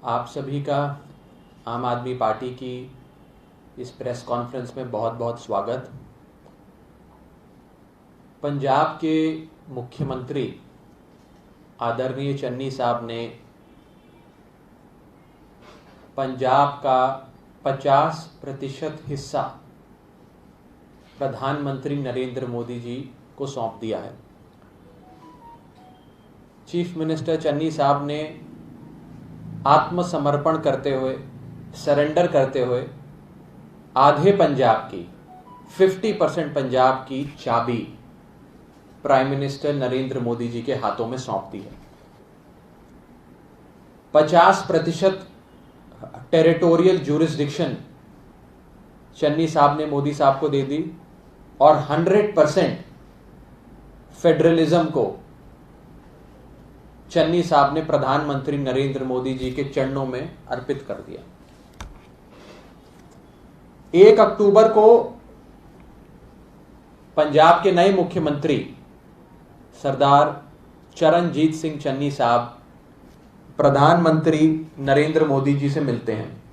आप सभी का आम आदमी पार्टी की इस प्रेस कॉन्फ्रेंस में बहुत बहुत स्वागत। पंजाब के मुख्यमंत्री आदरणीय चन्नी साहब ने पंजाब का 50% हिस्सा प्रधानमंत्री नरेंद्र मोदी जी को सौंप दिया है। चीफ मिनिस्टर चन्नी साहब ने आत्मसमर्पण करते हुए, सरेंडर करते हुए आधे पंजाब की 50% पंजाब की चाबी प्राइम मिनिस्टर नरेंद्र मोदी जी के हाथों में सौंप दी है। 50% टेरिटोरियल ज्यूरिसडिक्शन चन्नी साहब ने मोदी साहब को दे दी और 100% फेडरलिज्म को चन्नी साहब ने प्रधानमंत्री नरेंद्र मोदी जी के चरणों में अर्पित कर दिया। 1 अक्टूबर को पंजाब के नए मुख्यमंत्री सरदार चरणजीत सिंह चन्नी साहब प्रधानमंत्री नरेंद्र मोदी जी से मिलते हैं।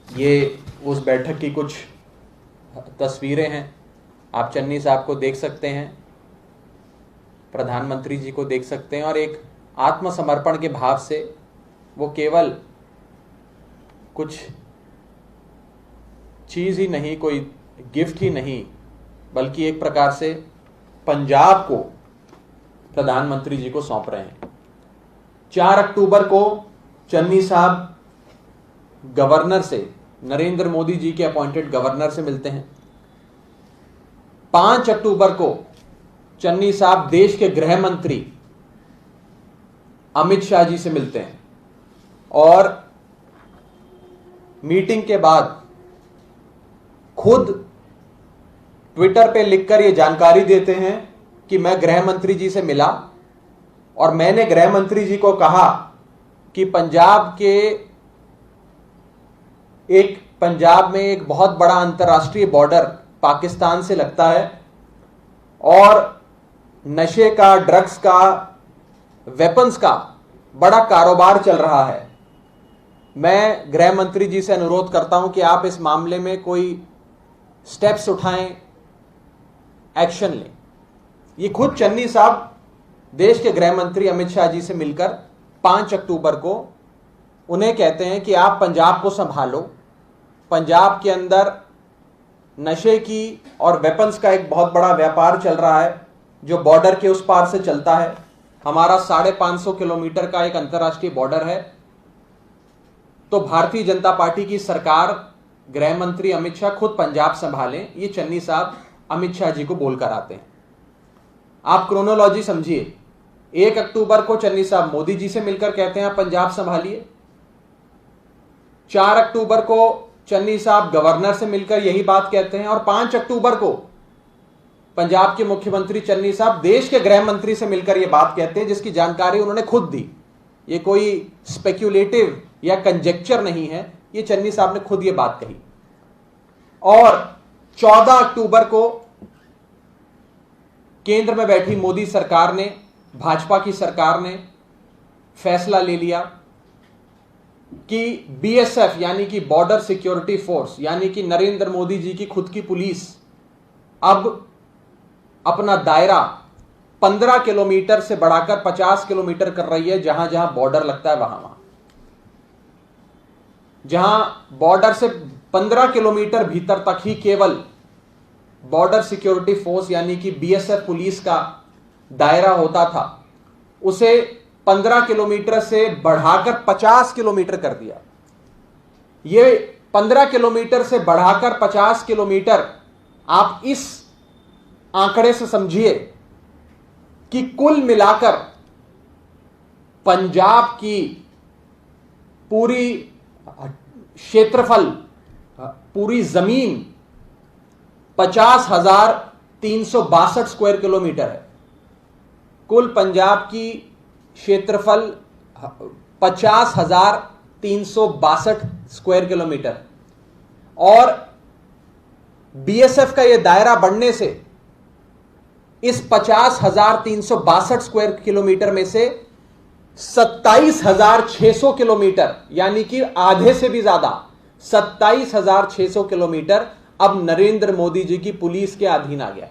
ये उस बैठक की कुछ तस्वीरें हैं। आप चन्नी साहब को देख सकते हैं, प्रधानमंत्री जी को देख सकते हैं और एक आत्मसमर्पण के भाव से वो केवल कुछ चीज़ ही नहीं, कोई गिफ्ट ही नहीं, बल्कि एक प्रकार से पंजाब को प्रधानमंत्री जी को सौंप रहे हैं। 4 अक्टूबर को चन्नी साहब गवर्नर से, नरेंद्र मोदी जी के अपॉइंटेड गवर्नर से मिलते हैं। 5 अक्टूबर को चन्नी साहब देश के गृह मंत्री अमित शाह जी से मिलते हैं और मीटिंग के बाद खुद ट्विटर पे लिखकर यह जानकारी देते हैं कि मैं गृह मंत्री जी से मिला और मैंने गृह मंत्री जी को कहा कि पंजाब में एक बहुत बड़ा अंतर्राष्ट्रीय बॉर्डर पाकिस्तान से लगता है और नशे का, ड्रग्स का, वेपन्स का बड़ा कारोबार चल रहा है। मैं गृह मंत्री जी से अनुरोध करता हूं कि आप इस मामले में कोई स्टेप्स उठाएं, एक्शन लें। ये खुद चन्नी साहब देश के गृह मंत्री अमित शाह जी से मिलकर 5 अक्टूबर को उन्हें कहते हैं कि आप पंजाब को संभालो। पंजाब के अंदर नशे की और वेपन्स का एक बहुत बड़ा व्यापार चल रहा है जो बॉर्डर के उस पार से चलता है। हमारा 550 किलोमीटर का एक अंतर्राष्ट्रीय बॉर्डर है। तो भारतीय जनता पार्टी की सरकार, गृह मंत्री अमित शाह खुद पंजाब संभालें, ये चन्नी साहब अमित शाह जी को बोलकर आते हैं। आप क्रोनोलॉजी समझिए। 1 अक्टूबर को चन्नी साहब मोदी जी से मिलकर कहते हैं आप पंजाब संभालिए। 4 अक्टूबर को चन्नी साहब गवर्नर से मिलकर यही बात कहते हैं और 5 अक्टूबर को पंजाब के मुख्यमंत्री चन्नी साहब देश के गृह मंत्री से मिलकर यह बात कहते हैं, जिसकी जानकारी उन्होंने खुद दी। ये कोई स्पेक्युलेटिव या कंजेक्चर नहीं है, ये चन्नी साहब ने खुद ये बात कही। और 14 अक्टूबर को केंद्र में बैठी मोदी सरकार ने, भाजपा की सरकार ने फैसला ले लिया कि बीएसएफ यानी कि बॉर्डर सिक्योरिटी फोर्स, यानी कि नरेंद्र मोदी जी की खुद की पुलिस अब अपना दायरा 15 किलोमीटर से बढ़ाकर 50 किलोमीटर कर रही है। जहां जहां बॉर्डर लगता है वहां जहां बॉर्डर से 15 किलोमीटर भीतर तक ही केवल बॉर्डर सिक्योरिटी फोर्स यानी कि बीएसएफ पुलिस का दायरा होता था, उसे 15 किलोमीटर से बढ़ाकर 50 किलोमीटर कर दिया। ये 15 किलोमीटर से बढ़ाकर 50 किलोमीटर, आप इस आंकड़े से समझिए कि कुल मिलाकर पंजाब की पूरी क्षेत्रफल, पूरी जमीन 50,362 स्क्वायर किलोमीटर है। कुल पंजाब की क्षेत्रफल 50,362 स्क्वायर किलोमीटर और बीएसएफ का यह दायरा बढ़ने से इस 50,362 स्क्वायर किलोमीटर में से 27,600 किलोमीटर, यानी कि आधे से भी ज्यादा, 27,600 किलोमीटर अब नरेंद्र मोदी जी की पुलिस के अधीन आ गया।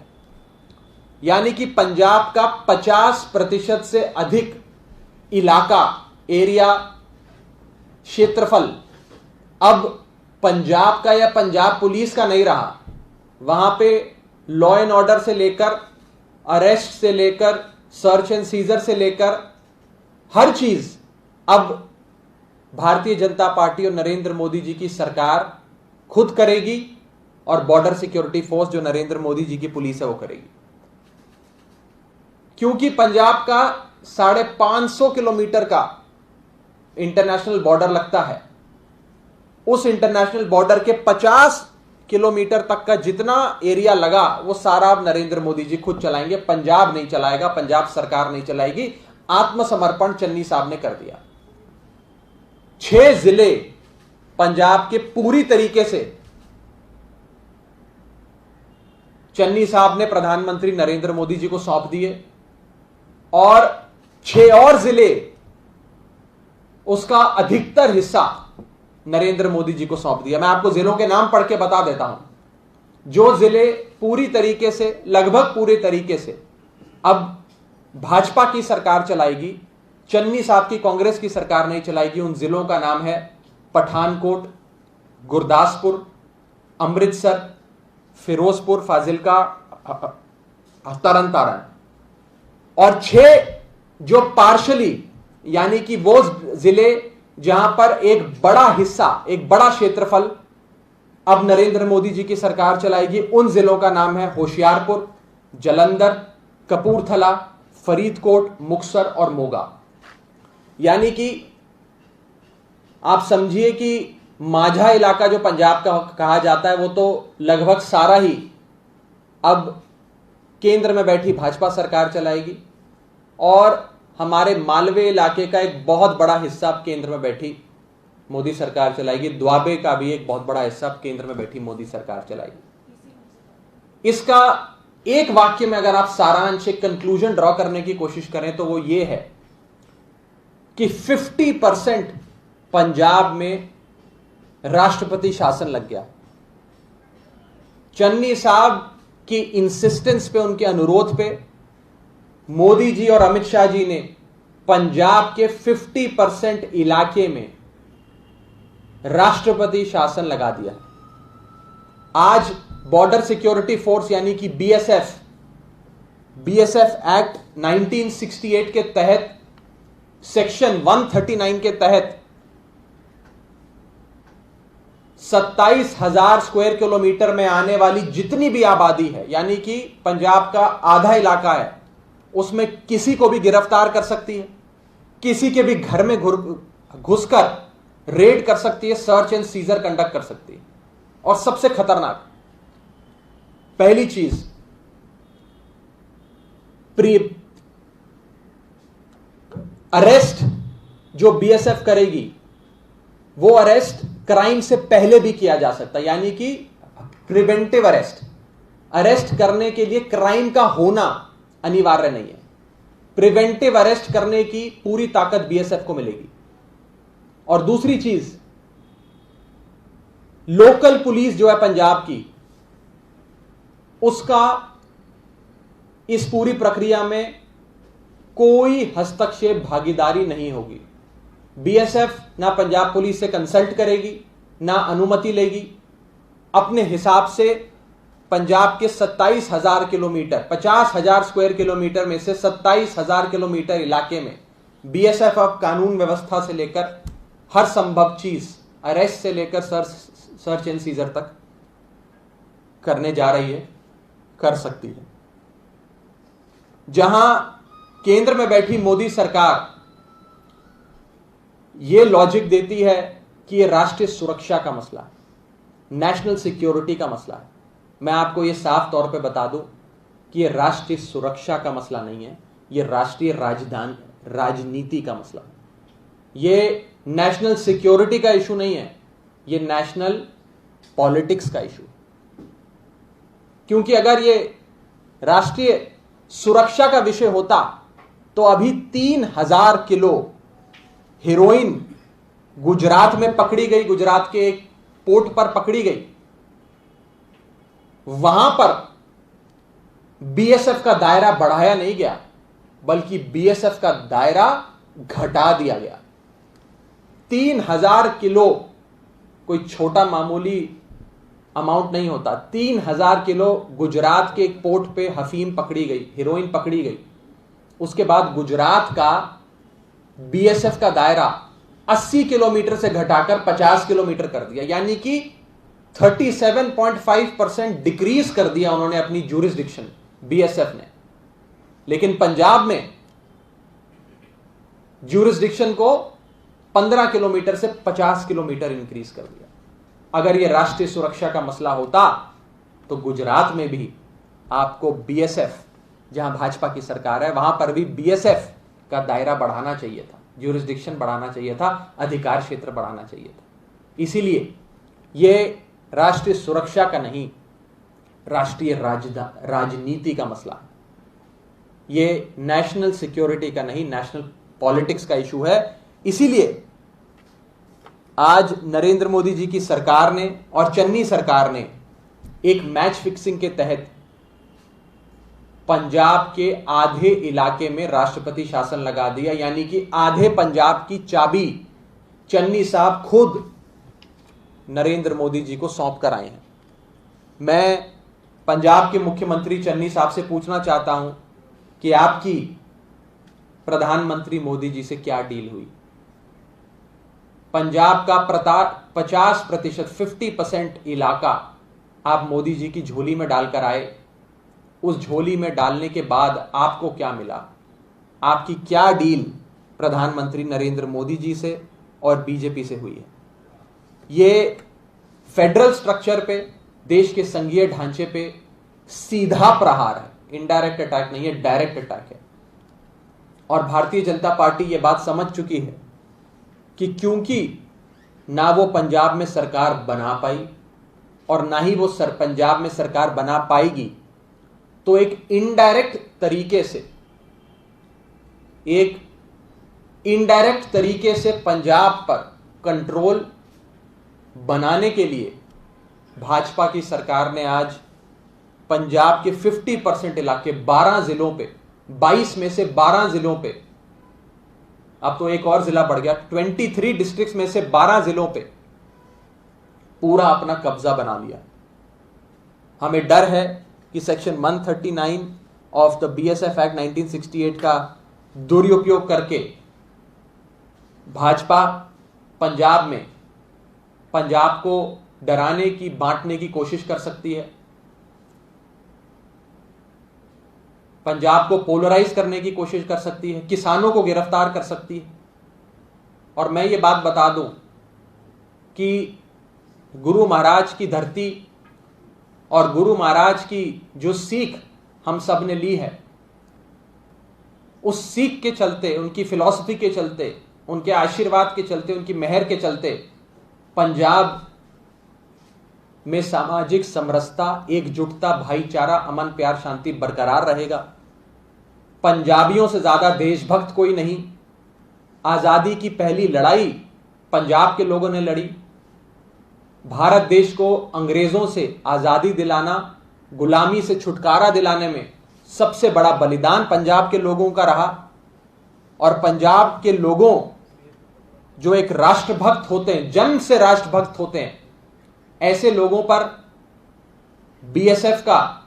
यानी कि पंजाब का 50% से अधिक इलाका, एरिया, क्षेत्रफल अब पंजाब का या पंजाब पुलिस का नहीं रहा। वहां पे लॉ एंड ऑर्डर से लेकर, अरेस्ट से लेकर, सर्च एंड सीजर से लेकर हर चीज अब भारतीय जनता पार्टी और नरेंद्र मोदी जी की सरकार खुद करेगी और बॉर्डर सिक्योरिटी फोर्स जो नरेंद्र मोदी जी की पुलिस है वो करेगी। क्योंकि पंजाब का 550 किलोमीटर का इंटरनेशनल बॉर्डर लगता है। उस इंटरनेशनल बॉर्डर के 50 किलोमीटर तक का जितना एरिया लगा वो सारा अब नरेंद्र मोदी जी खुद चलाएंगे, पंजाब नहीं चलाएगा, पंजाब सरकार नहीं चलाएगी। आत्मसमर्पण चन्नी साहब ने कर दिया। 6 जिले पंजाब के पूरी तरीके से चन्नी साहब ने प्रधानमंत्री नरेंद्र मोदी जी को सौंप दिए और 6 और जिले, उसका अधिकतर हिस्सा नरेंद्र मोदी जी को सौंप दिया। मैं आपको जिलों के नाम पढ़ के बता देता हूं। जो जिले पूरी तरीके से, लगभग पूरे तरीके से अब भाजपा की सरकार चलाएगी, चन्नी साहब की कांग्रेस की सरकार नहीं चलाएगी, उन जिलों का नाम है पठानकोट, गुरदासपुर, अमृतसर, फिरोजपुर, फाजिलका, तरन तारण। और 6 जो पार्शली, यानी कि वो जिले जहां पर एक बड़ा हिस्सा, एक बड़ा क्षेत्रफल अब नरेंद्र मोदी जी की सरकार चलाएगी, उन जिलों का नाम है होशियारपुर, जालंधर, कपूरथला, फरीदकोट, मुक्तसर और मोगा। यानी कि आप समझिए कि माझा इलाका जो पंजाब का कहा जाता है वो तो लगभग सारा ही अब केंद्र में बैठी भाजपा सरकार चलाएगी और हमारे मालवे इलाके का एक बहुत बड़ा हिस्सा अब केंद्र में बैठी मोदी सरकार चलाएगी। द्वाबे का भी एक बहुत बड़ा हिस्सा अब केंद्र में बैठी मोदी सरकार चलाएगी। इसका एक वाक्य में अगर आप सारांश, एक कंक्लूजन ड्रॉ करने की कोशिश करें तो वो ये है कि 50% पंजाब में राष्ट्रपति शासन लग गया। चन्नी साहब की इंसिस्टेंस पे, उनके अनुरोध पे मोदी जी और अमित शाह जी ने पंजाब के 50% इलाके में राष्ट्रपति शासन लगा दिया। आज बॉर्डर सिक्योरिटी फोर्स यानी कि बीएसएफ एक्ट 1968 के तहत, सेक्शन 139 के तहत 27,000 स्क्वायर किलोमीटर में आने वाली जितनी भी आबादी है, यानी कि पंजाब का आधा इलाका है, उसमें किसी को भी गिरफ्तार कर सकती है, किसी के भी घर में घुसकर रेड कर सकती है, सर्च एंड सीजर कंडक्ट कर सकती है। और सबसे खतरनाक पहली चीज, अरेस्ट जो बीएसएफ करेगी वो अरेस्ट क्राइम से पहले भी किया जा सकता है, यानी कि प्रिवेंटिव अरेस्ट। अरेस्ट करने के लिए क्राइम का होना अनिवार्य नहीं है, प्रिवेंटिव अरेस्ट करने की पूरी ताकत बीएसएफ को मिलेगी। और दूसरी चीज, लोकल पुलिस जो है पंजाब की, उसका इस पूरी प्रक्रिया में कोई हस्तक्षेप, भागीदारी नहीं होगी। बीएसएफ ना पंजाब पुलिस से कंसल्ट करेगी, ना अनुमति लेगी। अपने हिसाब से पंजाब के 27,000 किलोमीटर, 50,000 स्क्वायर किलोमीटर में से 27,000 किलोमीटर इलाके में बीएसएफ अब कानून व्यवस्था से लेकर हर संभव चीज, अरेस्ट से लेकर सर्च एंड सीजर तक करने जा रही है, कर सकती है। जहां केंद्र में बैठी मोदी सरकार यह लॉजिक देती है कि यह राष्ट्रीय सुरक्षा का मसला है, नेशनल सिक्योरिटी का मसला है। मैं आपको यह साफ तौर पे बता दूं कि यह राष्ट्रीय सुरक्षा का मसला नहीं है, यह राष्ट्रीय राजनीति का मसला है। यह नेशनल सिक्योरिटी का इशू नहीं है, यह नेशनल पॉलिटिक्स का इशू। क्योंकि अगर यह राष्ट्रीय सुरक्षा का विषय होता तो अभी 3,000 किलो हेरोइन गुजरात में पकड़ी गई, गुजरात के एक पोर्ट पर पकड़ी गई, वहां पर बीएसएफ का दायरा बढ़ाया नहीं गया, बल्कि बीएसएफ का दायरा घटा दिया गया। 3000 किलो कोई छोटा मामूली अमाउंट नहीं होता। 3000 किलो गुजरात के एक पोर्ट पे अफीम पकड़ी गई, हेरोइन पकड़ी गई। उसके बाद गुजरात का बीएसएफ का दायरा 80 किलोमीटर से घटाकर 50 किलोमीटर कर दिया, यानी कि 37.5% डिक्रीज कर दिया उन्होंने अपनी ज्यूरिसडिक्शन, बीएसएफ ने। लेकिन पंजाब में ज्यूरिसडिक्शन को 15 किलोमीटर से 50 किलोमीटर इंक्रीज कर दिया। अगर यह राष्ट्रीय सुरक्षा का मसला होता तो गुजरात में भी आपको बीएसएफ, जहां भाजपा की सरकार है, वहां पर भी बीएसएफ का दायरा बढ़ाना चाहिए था, ज्यूरिसडिक्शन बढ़ाना चाहिए था, अधिकार क्षेत्र बढ़ाना चाहिए था। इसीलिए यह राष्ट्रीय सुरक्षा का नहीं, राष्ट्रीय राजनीति का मसला है। यह नेशनल सिक्योरिटी का नहीं, नेशनल पॉलिटिक्स का इशू है। इसीलिए आज नरेंद्र मोदी जी की सरकार ने और चन्नी सरकार ने एक मैच फिक्सिंग के तहत पंजाब के आधे इलाके में राष्ट्रपति शासन लगा दिया, यानी कि आधे पंजाब की चाबी चन्नी साहब खुद नरेंद्र मोदी जी को सौंप कर आए हैं। मैं पंजाब के मुख्यमंत्री चन्नी साहब से पूछना चाहता हूं कि आपकी प्रधानमंत्री मोदी जी से क्या डील हुई? पंजाब का 50% 50% इलाका आप मोदी जी की झोली में डालकर आए। उस झोली में डालने के बाद आपको क्या मिला? आपकी क्या डील प्रधानमंत्री नरेंद्र मोदी जी से और बीजेपी से हुई है? ये फेडरल स्ट्रक्चर पे, देश के संघीय ढांचे पे सीधा प्रहार है, इनडायरेक्ट अटैक नहीं है, डायरेक्ट अटैक है। और भारतीय जनता पार्टी ये बात समझ चुकी है कि क्योंकि ना वो पंजाब में सरकार बना पाई और ना ही वो पंजाब में सरकार बना पाएगी, तो एक इनडायरेक्ट तरीके से पंजाब पर कंट्रोल बनाने के लिए भाजपा की सरकार ने आज पंजाब के 50% इलाके 12 जिलों पे, 22 में से 12 जिलों पे, अब तो एक और जिला बढ़ गया, 23 डिस्ट्रिक्ट्स में से 12 जिलों पे पूरा अपना कब्जा बना लिया। हमें डर है कि section 139 of the BSF act 1968 का दुरुपयोग करके भाजपा पंजाब को डराने की, बांटने की कोशिश कर सकती है, पंजाब को पोलराइज करने की कोशिश कर सकती है, किसानों को गिरफ्तार कर सकती है। और मैं ये बात बता दूं कि गुरु महाराज की धरती और गुरु महाराज की जो सीख हम सब ने ली है, उस सीख के चलते, उनकी फिलॉसफी के चलते, उनके आशीर्वाद के चलते, उनकी मेहर के चलते पंजाब में सामाजिक समरसता, एकजुटता, भाईचारा, अमन, प्यार, शांति बरकरार रहेगा। पंजाबियों से ज्यादा देशभक्त कोई नहीं। आजादी की पहली लड़ाई पंजाब के लोगों ने लड़ी। भारत देश को अंग्रेजों से आजादी दिलाना, गुलामी से छुटकारा दिलाने में सबसे बड़ा बलिदान पंजाब के लोगों का रहा। और पंजाब के लोगों जो एक राष्ट्रभक्त होते हैं, जन्म से राष्ट्रभक्त होते हैं, ऐसे लोगों पर बीएसएफ का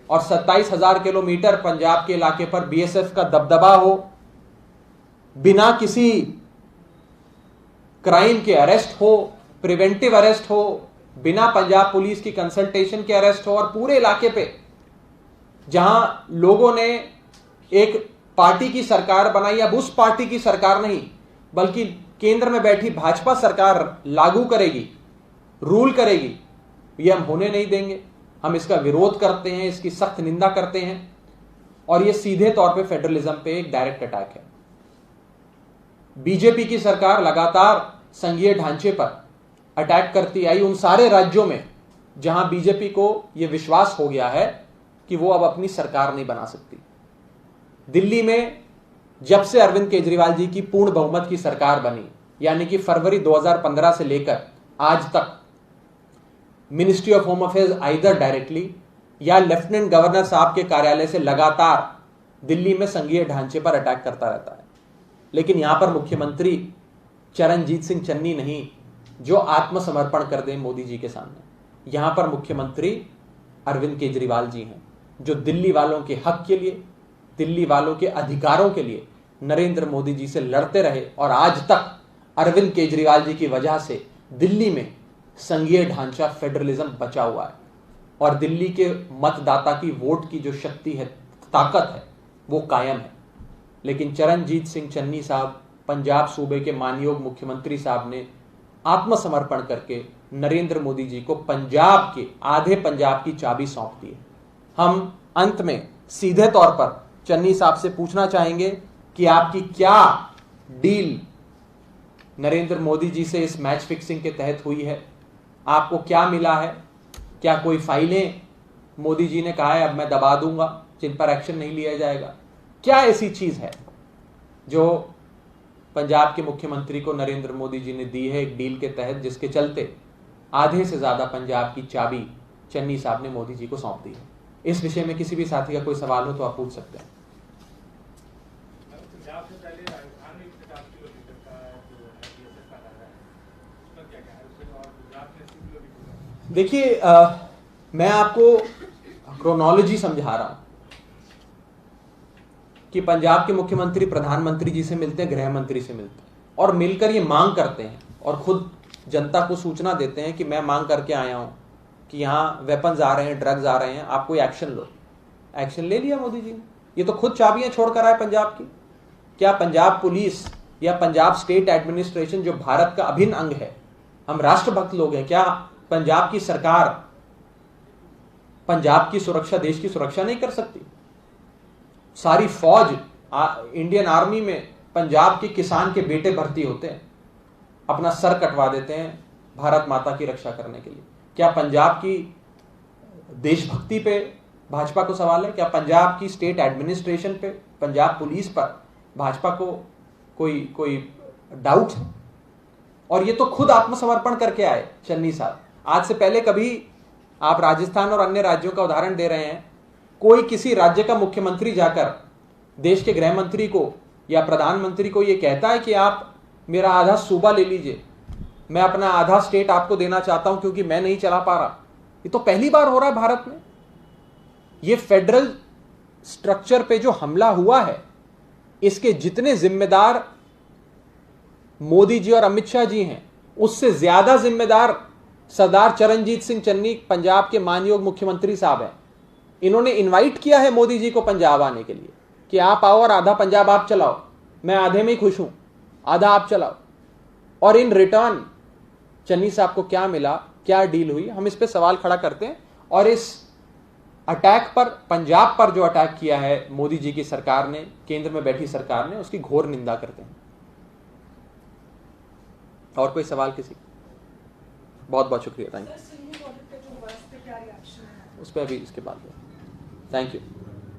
और 27,000 किलोमीटर पंजाब के इलाके पर बीएसएफ का दबदबा हो, बिना किसी क्राइम के अरेस्ट हो, प्रिवेंटिव अरेस्ट हो, बिना पंजाब पुलिस की कंसल्टेशन के अरेस्ट हो, और पूरे इलाके पे जहां लोगों ने एक पार्टी की सरकार बनाई, अब उस पार्टी की सरकार नहीं बल्कि केंद्र में बैठी भाजपा सरकार लागू करेगी, रूल करेगी, ये हम होने नहीं देंगे। हम इसका विरोध करते हैं, इसकी सख्त निंदा करते हैं। और ये सीधे तौर पे फेडरलिज्म पे एक डायरेक्ट अटैक है। बीजेपी की सरकार लगातार संघीय ढांचे पर अटैक करती आई उन सारे राज्यों में जहां बीजेपी को यह विश्वास हो गया है कि वो अब अपनी सरकार नहीं बना सकती। दिल्ली में जब से अरविंद केजरीवाल जी की पूर्ण बहुमत की सरकार बनी, यानी कि फरवरी 2015 से लेकर आज तक, ministry of home affairs either directly या लेफ्टिनेंट गवर्नर साहब के कार्यालय से लगातार दिल्ली में संघीय ढांचे पर अटैक करता रहता है। लेकिन यहां पर मुख्यमंत्री चरणजीत सिंह चन्नी नहीं जो आत्मसमर्पण कर दें मोदी जी के सामने। यहां पर मुख्यमंत्री अरविंद केजरीवाल जी हैं जो दिल्ली वालों के हक के लिए, दिल्ली वालों के अधिकारों के लिए नरेंद्र मोदी जी से लड़ते रहे और आज तक अरविंद केजरीवाल जी की वजह से दिल्ली में संघीय ढांचा फेडरलिज्म बचा हुआ है और दिल्ली के मतदाता की वोट की जो शक्ति है, ताकत है, वो कायम है। लेकिन चरणजीत सिंह चन्नी साहब, पंजाब सूबे के मानयोग मुख्यमंत्री साहब ने आत्मसमर्पण करके नरेंद्र मोदी जी को पंजाब के, आधे पंजाब की चाबी सौंप दी है। हम अंत में सीधे तौर पर चन्नी साहब से पूछना चाहेंगे कि आपकी क्या डील नरेंद्र मोदी जी से इस मैच फिक्सिंग के तहत हुई है? आपको क्या मिला है? क्या कोई फाइलें मोदी जी ने कहा है अब मैं दबा दूंगा जिन पर एक्शन नहीं लिया जाएगा? क्या ऐसी चीज है जो पंजाब के मुख्यमंत्री को नरेंद्र मोदी जी ने दी है एक डील के तहत, जिसके चलते आधे से ज्यादा पंजाब की चाबी चन्नी साहब ने मोदी जी को सौंप दी है? इस विषय में किसी भी साथी का कोई सवाल हो तो आप पूछ सकते हैं। देखिए, मैं आपको क्रोनोलॉजी समझा रहा हूं कि पंजाब के मुख्यमंत्री प्रधानमंत्री जी से मिलते हैं, गृह मंत्री से मिलते हैं और मिलकर ये मांग करते हैं और खुद जनता को सूचना देते हैं कि मैं मांग करके आया हूं कि यहां वेपन्स आ रहे हैं, ड्रग्स आ रहे हैं, आप कोई एक्शन लो। एक्शन ले लिया मोदी जी ने। ये तो खुद चाबियां छोड़कर आए पंजाब की। क्या पंजाब पुलिस या पंजाब स्टेट एडमिनिस्ट्रेशन जो भारत का अभिन्न अंग है, हम राष्ट्रभक्त लोग हैं, क्या पंजाब की सरकार पंजाब की सुरक्षा, देश की सुरक्षा नहीं कर सकती? सारी फौज इंडियन आर्मी में पंजाब के किसान के बेटे भर्ती होते हैं, अपना सर कटवा देते हैं भारत माता की रक्षा करने के लिए। क्या पंजाब की देशभक्ति पे भाजपा को सवाल है? क्या पंजाब की स्टेट एडमिनिस्ट्रेशन पे, पंजाब पुलिस पर भाजपा को कोई डाउट है? और ये तो खुद आत्मसमर्पण करके आए चन्नी साहब। आज से पहले कभी आप राजस्थान और अन्य राज्यों का उदाहरण दे रहे हैं, कोई किसी राज्य का मुख्यमंत्री जाकर देश के गृह मंत्री को या प्रधानमंत्री को यह कहता है कि आप मेरा आधा सूबा ले लीजिए, मैं अपना आधा स्टेट आपको देना चाहता हूं क्योंकि मैं नहीं चला पा रहा? ये तो पहली बार हो रहा है भारत में। ये फेडरल स्ट्रक्चर पे जो हमला हुआ है, इसके जितने जिम्मेदार मोदी जी और अमित शाह जी हैं, उससे ज्यादा जिम्मेदार सरदार चरणजीत सिंह चन्नी पंजाब के मानयोग मुख्यमंत्री साहब हैं। इन्होंने इनवाइट किया है मोदी जी को पंजाब आने के लिए कि आप आओ और आधा पंजाब आप चलाओ, मैं आधे में ही खुश हूं, आधा आप चलाओ। और इन रिटर्न चन्नी साहब को क्या मिला, क्या डील हुई? हम इस पे सवाल खड़ा करते हैं और इस अटैक पर, पंजाब पर जो अटैक किया है मोदी जी की सरकार ने, केंद्र में बैठी सरकार ने, उसकी घोर निंदा करते हैं। और कोई सवाल किसी? बहुत बहुत शुक्रिया, थैंक यू। उस पर अभी इसके बाद थैंक यू।